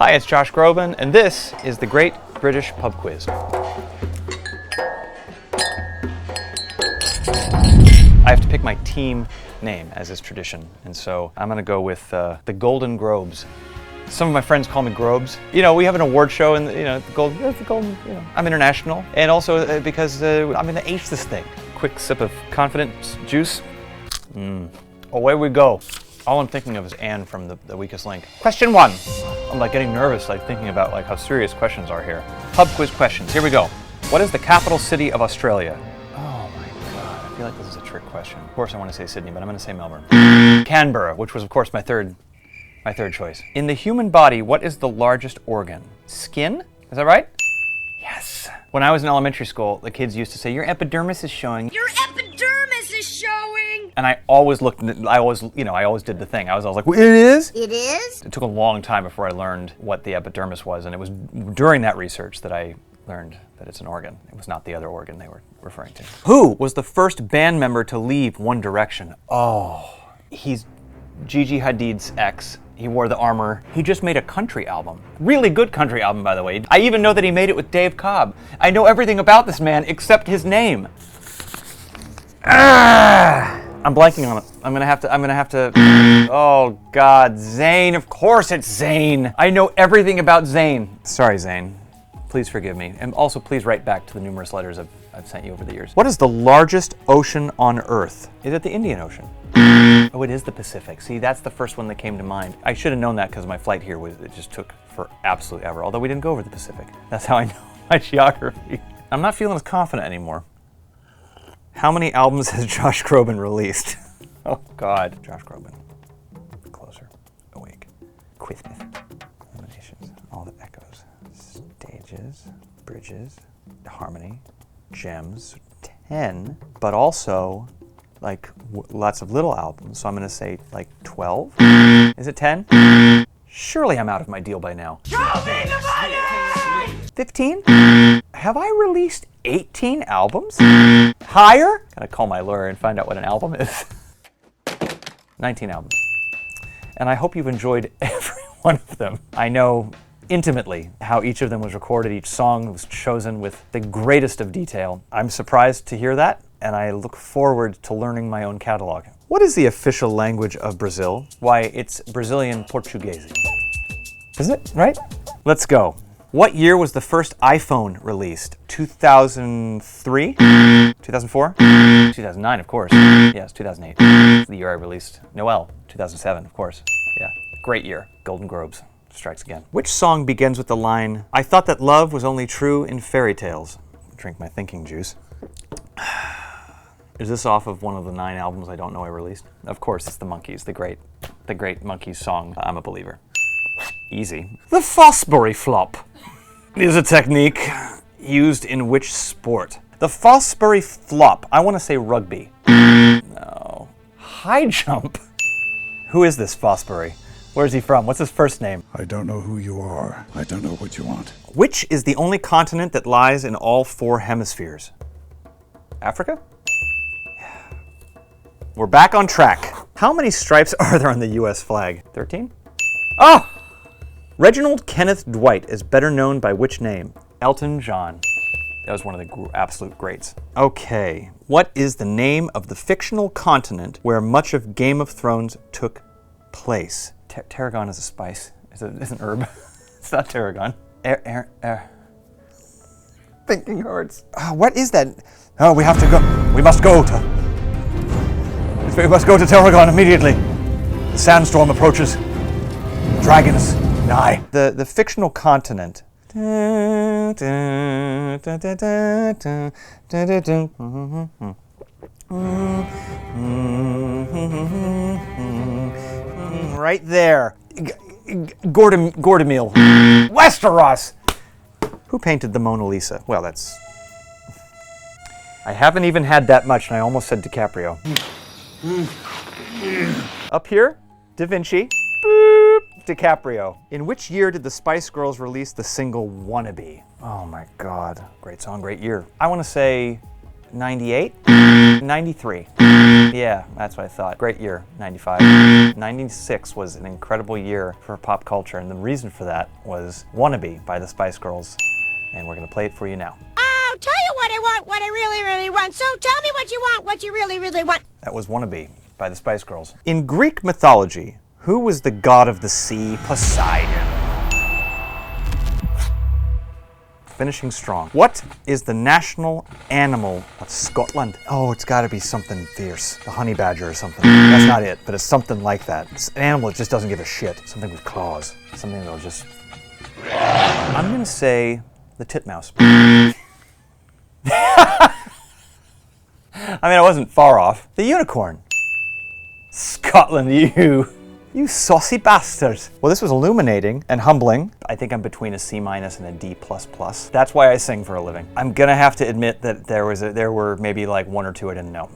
Hi, it's Josh Groban, and this is the Great British Pub Quiz. I have to pick my team name, as is tradition, and so I'm gonna go with the Golden Grobes. Some of my friends call me Grobes. You know, we have an award show, and the golden. I'm international, and also because I'm gonna ace this thing. Quick sip of confidence juice. Away we go. All I'm thinking of is Anne from the Weakest Link. Question 1. I'm like getting nervous, like thinking about like how serious questions are here. Pub quiz questions. Here we go. What is the capital city of Australia? Oh my God, I feel like this is a trick question. Of course I want to say Sydney, but I'm going to say Melbourne. Canberra, which was of course my third choice. In the human body, what is the largest organ? Skin? Is that right? Yes. When I was in elementary school, the kids used to say, your epidermis is showing. Your epidermis is showing! And I always did the thing. I was like, well, it is? It is? It took a long time before I learned what the epidermis was, and it was during that research that I learned that it's an organ. It was not the other organ they were referring to. Who was the first band member to leave One Direction? Oh, he's Gigi Hadid's ex. He wore the armor. He just made a country album. Really good country album, by the way. I even know that he made it with Dave Cobb. I know everything about this man except his name. I'm blanking on it. I'm gonna have to. Oh God, Zayn. Of course it's Zayn. I know everything about Zayn. Sorry, Zayn. Please forgive me. And also please write back to the numerous letters I've sent you over the years. What is the largest ocean on Earth? Is it the Indian Ocean? Oh, it is the Pacific. See, that's the first one that came to mind. I should have known that because my flight here it just took for absolute ever, although we didn't go over the Pacific. That's how I know my geography. I'm not feeling as confident anymore. How many albums has Josh Groban released? Oh God. Josh Groban. Closer. Awake. Quizmith. Eliminations. All the echoes. Stages. Bridges. Harmony. Gems. 10. But also like lots of little albums, so I'm gonna say like 12. Is it 10? Surely I'm out of my deal by now. Show me the money! 15? Have I released 18 albums? Higher? Gotta call my lawyer and find out what an album is. 19 albums. And I hope you've enjoyed every one of them. I know intimately how each of them was recorded. Each song was chosen with the greatest of detail. I'm surprised to hear that, and I look forward to learning my own catalog. What is the official language of Brazil? Why, it's Brazilian Portuguese. Is it, right? Let's go. What year was the first iPhone released? 2003? 2004? 2009, of course. Yes, 2008. It's the year I released Noel. 2007, of course. Yeah, great year. Golden Globes strikes again. Which song begins with the line, I thought that love was only true in fairy tales? Drink my thinking juice. Is this off of one of the 9 albums I don't know I released? Of course, it's the Monkees, the great Monkees song, I'm a Believer. Easy. The Fosbury Flop is a technique used in which sport? The Fosbury Flop, I want to say rugby. No. High jump? Who is this Fosbury? Where's he from? What's his first name? I don't know who you are. I don't know what you want. Which is the only continent that lies in all 4 hemispheres? Africa? Yeah. We're back on track. How many stripes are there on the US flag? 13? Oh! Reginald Kenneth Dwight is better known by which name? Elton John. That was one of the absolute greats. Okay. What is the name of the fictional continent where much of Game of Thrones took place? Tarragon is a spice. It's an herb. It's not tarragon. Thinking hurts. What is that? Oh, we have to go. We must go to Tarragon immediately. The sandstorm approaches. Dragons nigh. The fictional continent. Right there. Gordemil. Westeros! Who painted the Mona Lisa? Well, that's... I haven't even had that much, and I almost said DiCaprio. Up here, Da Vinci. Boop, DiCaprio. In which year did the Spice Girls release the single Wannabe? Oh my God. Great song, great year. I want to say 98? 93. Yeah, that's what I thought. Great year, 95. 96 was an incredible year for pop culture, and the reason for that was Wannabe by the Spice Girls, and we're gonna play it for you now. I'll tell you what I want, what I really, really want. So tell me what you want, what you really, really want. That was Wannabe by the Spice Girls. In Greek mythology, who was the god of the sea? Poseidon. Finishing strong. What is the national animal of Scotland? Oh, it's gotta be something fierce. The honey badger or something. That's not it, but it's something like that. It's an animal that just doesn't give a shit. Something with claws. Something that'll just... I'm gonna say the titmouse. I mean, I wasn't far off. The unicorn. Scotland, you saucy bastards. Well, this was illuminating and humbling. I think I'm between a C- and a D++. That's why I sing for a living. I'm gonna have to admit that there were maybe like one or two I didn't know.